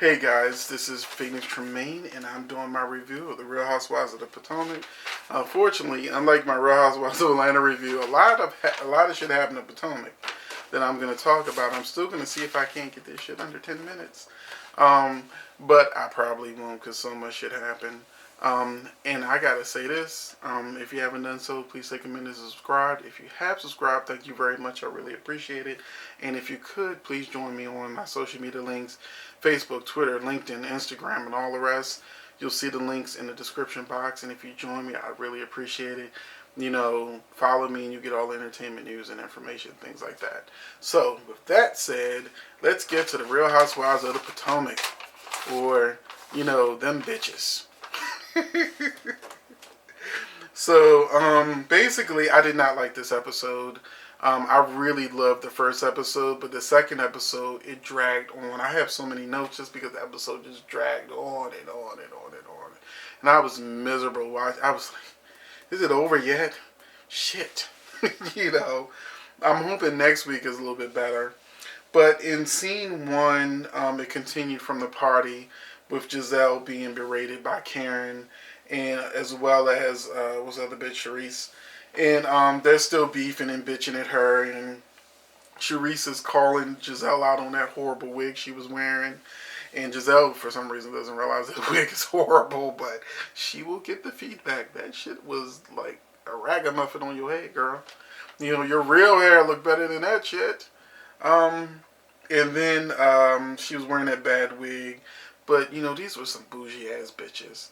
Hey guys, this is Phoenix Tremaine, and I'm doing my review of the Real Housewives of the Potomac. Unfortunately, unlike my Real Housewives of Atlanta review, a lot of shit happened in Potomac that I'm going to talk about. I'm still going to see if I can't get this shit under 10 minutes, um, but I probably won't because so much shit happened. And I gotta say this: if you haven't done so, please take a minute to subscribe. If you have subscribed, thank you very much. I really appreciate it. And if you could, please join me on my social media links: Facebook, Twitter, LinkedIn, Instagram, and all the rest. You'll see the links in the description box. And if you join me, I'd really appreciate it. Follow me and you get all the entertainment news and information, things like that. So, with that said, let's get to the Real Housewives of the Potomac, or, them bitches. So, basically, I did not like this episode. I really loved the first episode, but the second episode, it dragged on. I have so many notes just because the episode just dragged on and on and on and on. And I was miserable. I was like, is it over yet? Shit. you know, I'm hoping next week is a little bit better. But in scene one, it continued from the party with Giselle being berated by Karen, and as well as what's the other bitch, Charisse. And they're still beefing and bitching at her, and Charisse is calling Giselle out on that horrible wig she was wearing. And Giselle, for some reason, doesn't realize that the wig is horrible, but she will get the feedback. That shit was like a ragamuffin on your head, girl. Your real hair looked better than that shit. And then she was wearing that bad wig. But, these were some bougie ass bitches.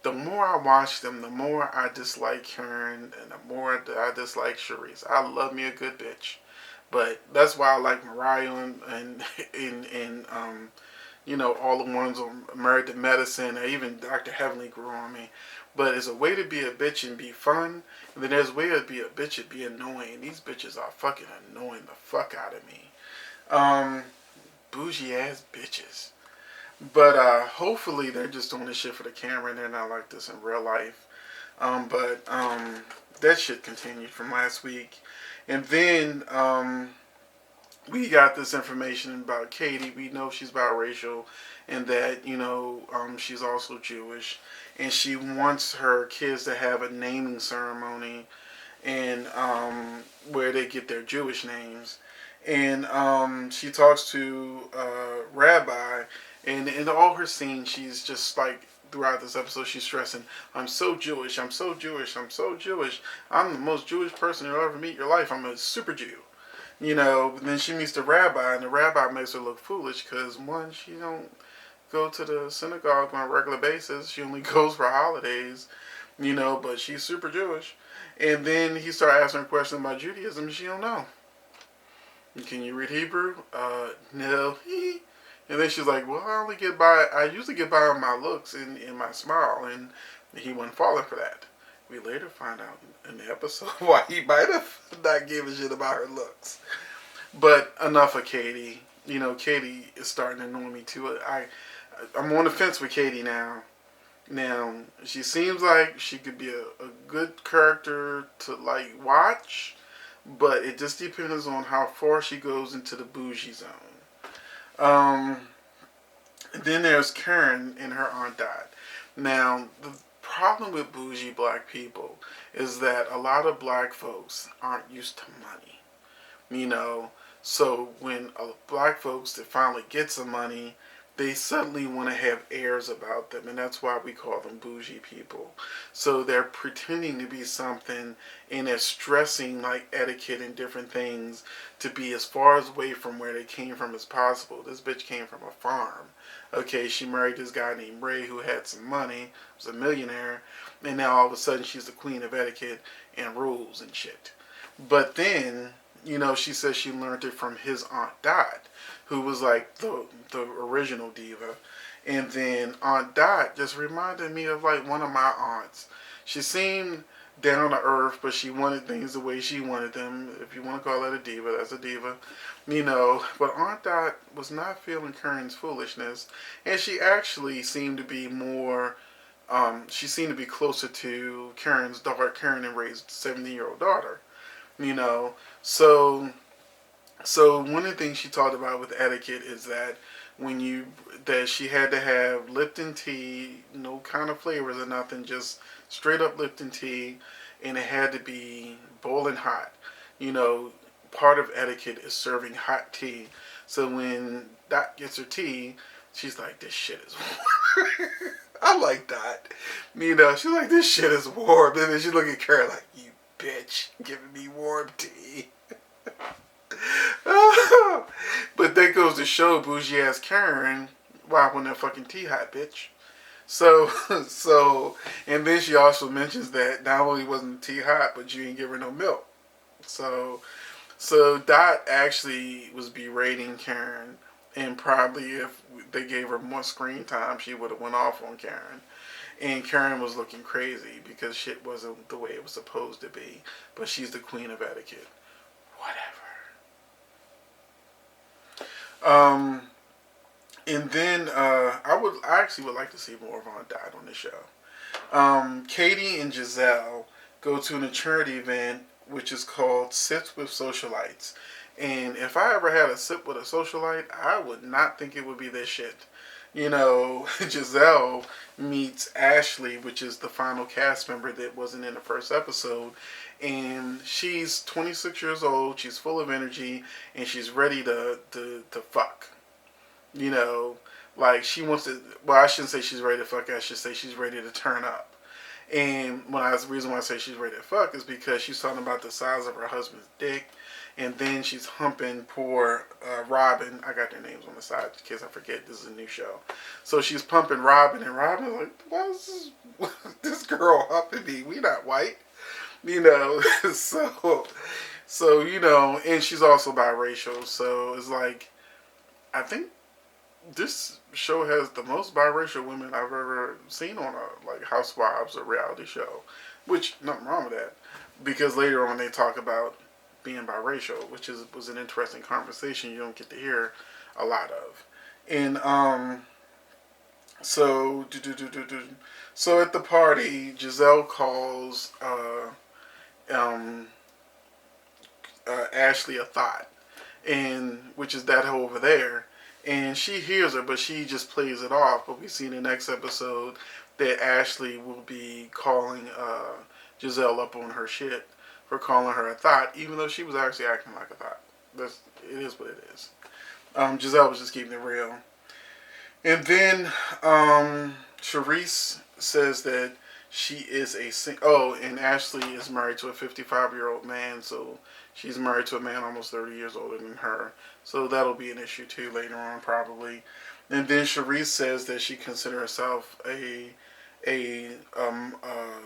The more I watch them, the more I dislike Karen, and the more I dislike Charisse. I love me a good bitch. But that's why I like Mariah and all the ones on Married to Medicine, or even Dr. Heavenly grew on me. But there's a way to be a bitch and be fun, and then there's a way to be a bitch and be annoying. These bitches are fucking annoying the fuck out of me. Bougie ass bitches. But hopefully they're just doing this shit for the camera and they're not like this in real life. But that shit continued from last week. And then we got this information about Katie. We know she's biracial and that, she's also Jewish. And she wants her kids to have a naming ceremony and where they get their Jewish names. And she talks to Rabbi, and in all her scenes, she's just like, throughout this episode, she's stressing, I'm so Jewish, I'm so Jewish, I'm so Jewish. I'm the most Jewish person you'll ever meet in your life. I'm a super Jew. But then she meets the rabbi, and the rabbi makes her look foolish because, one, she don't go to the synagogue on a regular basis. She only goes for holidays, but she's super Jewish. And then he started asking her questions about Judaism, and she don't know. Can you read Hebrew? No. And then she's like, well, I usually get by on my looks and my smile. And he wasn't falling for that. We later find out in the episode why he might have not given a shit about her looks. But enough of Katie. Katie is starting to annoy me too. I'm on the fence with Katie now. Now, she seems like she could be a good character to like watch, but it just depends on how far she goes into the bougie zone. Then there's Karen and her aunt died. Now, the problem with bougie black people is that a lot of black folks aren't used to money. So when black folks that finally get some money, they suddenly want to have airs about them, and that's why we call them bougie people. So they're pretending to be something, and they're stressing like etiquette and different things to be as far away from where they came from as possible. This bitch came from a farm. Okay, she married this guy named Ray who had some money, was a millionaire, and now all of a sudden she's the queen of etiquette and rules and shit. But then, she says she learned it from his Aunt Dot, who was like the original diva. And then Aunt Dot just reminded me of like one of my aunts. She seemed down to earth, but she wanted things the way she wanted them. If you want to call that a diva, that's a diva. But Aunt Dot was not feeling Karen's foolishness, and she actually seemed to be more, she seemed to be closer to Karen's daughter, Karen and Ray's 70-year-old daughter. You know, so one of the things she talked about with etiquette is that when you that she had to have Lipton tea, no kind of flavors or nothing, just straight up Lipton tea, and it had to be boiling hot. You know, part of etiquette is serving hot tea. So when Dot gets her tea, she's like, "This shit is warm." I like Dot. You know, she's like, "This shit is warm," and then she look at Karen like, "You bitch, giving me warm tea." But that goes to show bougie ass Karen, why when that fucking tea hot, bitch. So, and then she also mentions that not only wasn't the tea hot, but you didn't give her no milk. So, Dot actually was berating Karen, and probably if they gave her more screen time, she would have went off on Karen. And Karen was looking crazy because shit wasn't the way it was supposed to be. But she's the queen of etiquette. Whatever. And then I actually would like to see more of Aunt Dot on the show. Katie and Giselle go to a charity event which is called Sips with Socialites. And if I ever had a sip with a socialite, I would not think it would be this shit. You know, Giselle meets Ashley, which is the final cast member that wasn't in the first episode. And she's 26 years old, she's full of energy, and she's ready to fuck. You know, like she wants to, well, I shouldn't say she's ready to fuck, I should say she's ready to turn up. And the reason why I say she's ready to fuck is because she's talking about the size of her husband's dick, and then she's humping poor Robin. I got their names on the side in case I forget. This is a new show, so she's pumping Robin, and Robin's like, "Why is this girl humping me? We not white, you know." so you know, and she's also biracial, so it's like, I think this show has the most biracial women I've ever seen on a like Housewives or reality show, which nothing wrong with that, because later on they talk about being biracial, which was an interesting conversation you don't get to hear a lot of. And so at the party, Giselle calls Ashley a thought, and which is that hoe over there. And she hears her, but she just plays it off. But we see in the next episode that Ashley will be calling Giselle up on her shit for calling her a thought, even though she was actually acting like a thought. It is what it is. Giselle was just keeping it real. And then Charisse says that she is and Ashley is married to a 55-year-old man, so she's married to a man almost 30 years older than her. So that'll be an issue too later on, probably. And then Charisse says that she considers herself a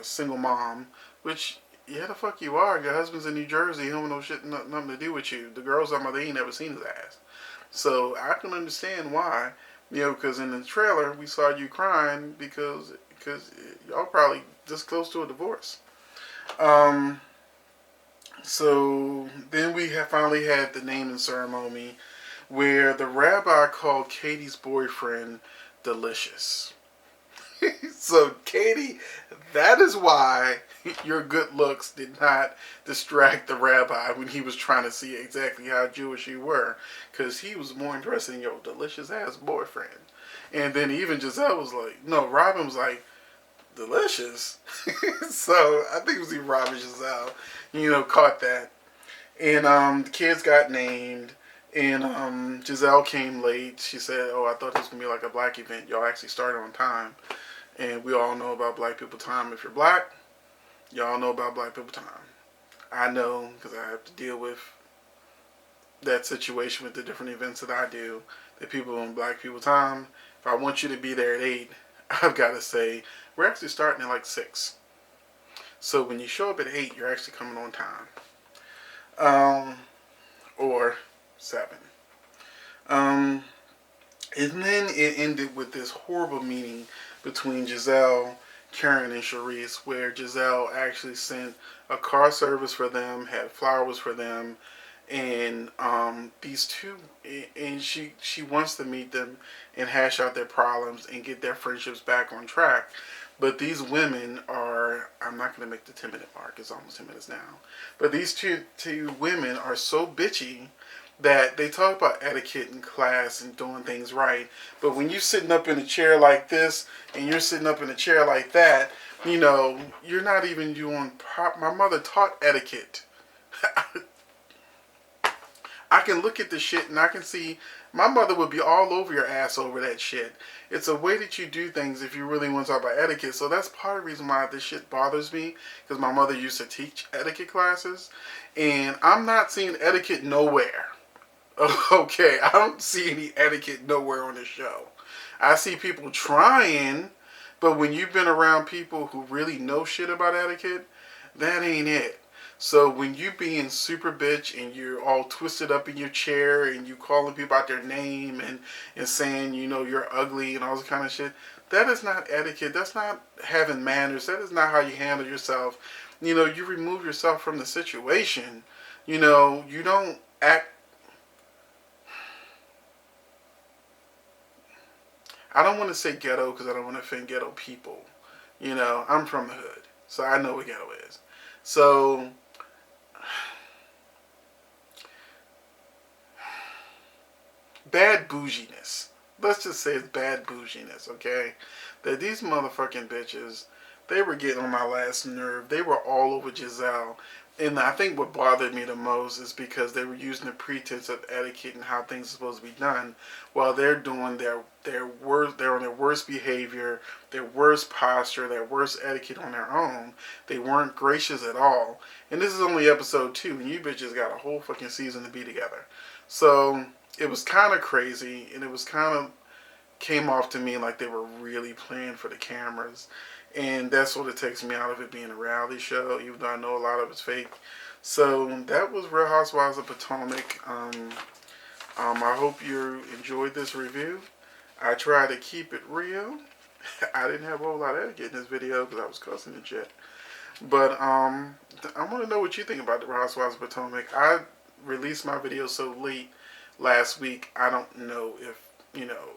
single mom, which, yeah, the fuck you are. Your husband's in New Jersey. He don't know shit, nothing to do with you. The girls talking about they ain't never seen his ass. So I can understand why. You know, because in the trailer we saw you crying because y'all probably this close to a divorce. So then we finally had the naming ceremony where the rabbi called Katie's boyfriend Delicious. So Katie, that is why your good looks did not distract the rabbi when he was trying to see exactly how Jewish you were, because he was more interested in your delicious ass boyfriend. And then even Giselle was like, no, Robin was like, delicious. So I think it was even Robin Giselle, caught that. And the kids got named. And Giselle came late. She said, oh, I thought this was going to be like a black event. Y'all actually started on time. And we all know about black people time. If you're black, y'all know about black people time. I know because I have to deal with that situation with the different events that I do. The people on black people time. If I want you to be there at 8, I've got to say, we're actually starting at like 6. So when you show up at 8, you're actually coming on time. Or 7. And then it ended with this horrible meeting between Giselle, Karen, and Charisse, where Giselle actually sent a car service for them, had flowers for them, and these two, and she wants to meet them and hash out their problems and get their friendships back on track. But these women are, I'm not going to make the 10-minute mark, it's almost 10 minutes now, but these two women are so bitchy that they talk about etiquette in class and doing things right, but when you're sitting up in a chair like this and you're sitting up in a chair like that, you know, you're not even doing my mother taught etiquette. I can look at the shit and I can see my mother would be all over your ass over that shit. It's a way that you do things if you really want to talk about etiquette. So that's part of the reason why this shit bothers me, because my mother used to teach etiquette classes, and I'm not seeing etiquette nowhere. Okay, I don't see any etiquette nowhere on the show. I see people trying, but when you've been around people who really know shit about etiquette, that ain't it. So when you being super bitch and you're all twisted up in your chair and you calling people out their name and saying, you know, you're ugly and all this kind of shit, that is not etiquette. That's not having manners. That is not how you handle yourself. You know, you remove yourself from the situation. You know, you don't act. I don't want to say ghetto because I don't want to offend ghetto people. You know, I'm from the hood, so I know what ghetto is. So bad bouginess. Let's just say it's bad bouginess, okay? That these motherfucking bitches, they were getting on my last nerve. They were all over Giselle. And I think what bothered me the most is because they were using the pretense of etiquette and how things are supposed to be done while they're doing their worst, they're on their worst behavior, their worst posture, their worst etiquette on their own. They weren't gracious at all. And this is only episode 2, and you bitches got a whole fucking season to be together. So it was kind of crazy, and it was kind of came off to me like they were really playing for the cameras. And that's what it takes me out of it being a reality show, even though I know a lot of it's fake. So that was Real Housewives of Potomac. I hope you enjoyed this review. I tried to keep it real. I didn't have a whole lot of etiquette in this video because I was cussing and shit. But I want to know what you think about the Real Housewives of Potomac. I released my video so late last week. I don't know if, you know,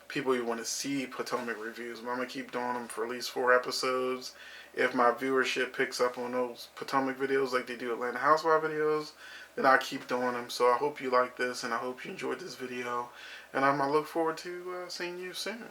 people you want to see Potomac reviews. But I'm going to keep doing them for at least 4 episodes. If my viewership picks up on those Potomac videos like they do Atlanta Housewives videos, then I'll keep doing them. So I hope you like this, and I hope you enjoyed this video. And I'm going to look forward to seeing you soon.